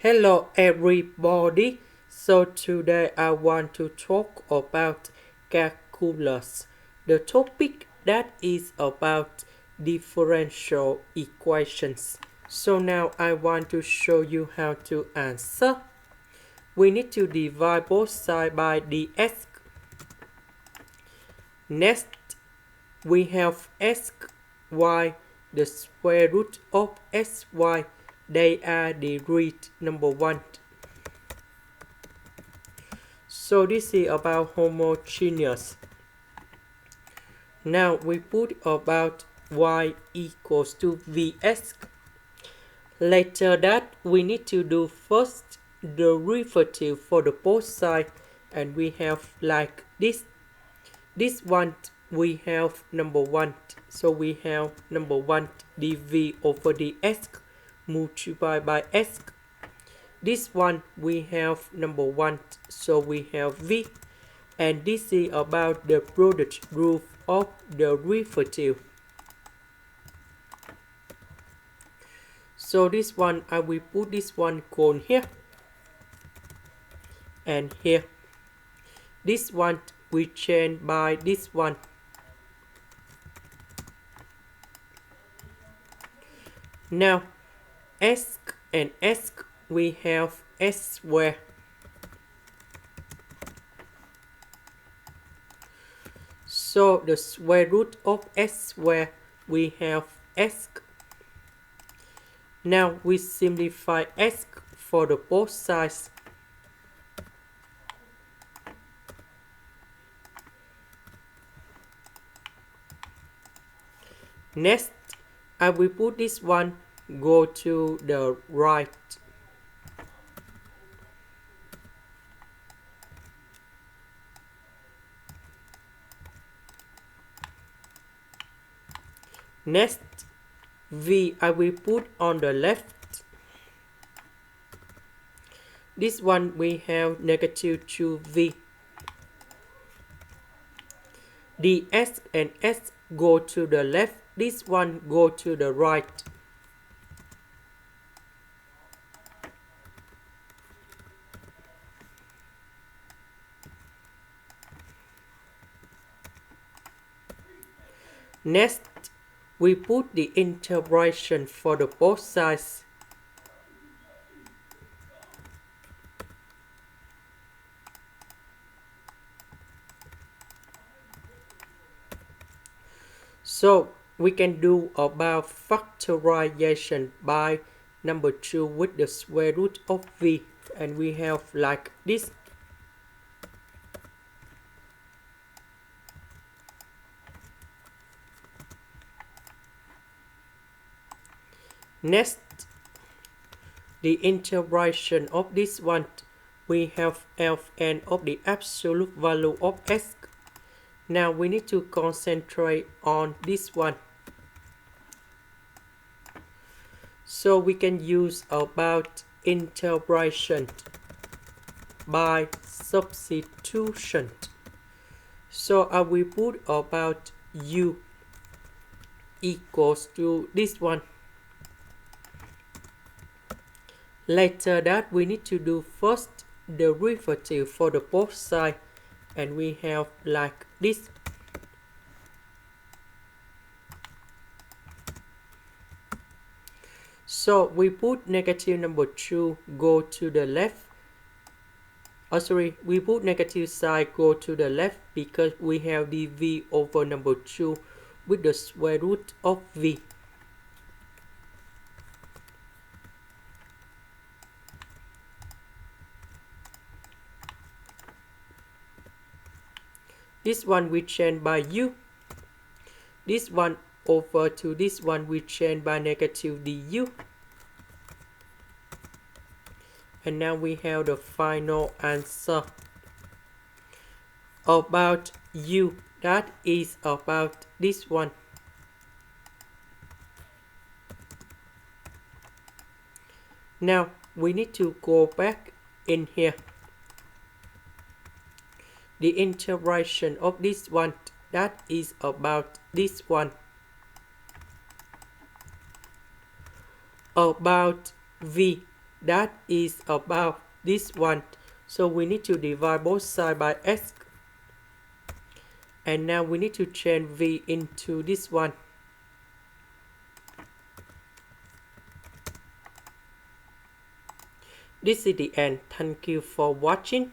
Hello everybody. So today I want to talk about calculus. The topic that is about differential equations. So now I want to show you how to answer. We need to divide both sides by dx. Next, we have sy, the square root of sy. They are the root number 1. So this is about homogeneous. Now we put about y equals to vs. Later that we need to do first the derivative for the both sides, and we have like this. This one we have number 1. So we have number 1 dv over dx multiplied by s. This one we have number 1, so we have v, and this is about the product rule of the derivative. So this one I will put this one cone here and here. This one we change by this one. Now s and s we have s square. So the square root of s square we have s. Now we simplify s for the both sides. Next, I will put this one go to the right. Next, v I will put on the left. This one we have negative 2v. The s and s go to the left. This one go to the right. Next, we put the integration for the both sides. So we can do about factorization by number 2 with the square root of v, and we have like this. Next, the integration of this one, we have Fn of the absolute value of s. Now we need to concentrate on this one. So we can use about integration by substitution. So I will put about u equals to this one. Later that we need to do first the derivative for the both sides, and we have like this. So we put negative number 2 go to the left. We put negative side go to the left because we have dv over number 2 with the square root of v. This one we change by u. This one over to this one we change by negative du. And now we have the final answer. About u, that is about this one. Now we need to go back in here. The integration of this one, that is about this one. About v, that is about this one. So we need to divide both sides by s. And now we need to change v into this one. This is the end. Thank you for watching.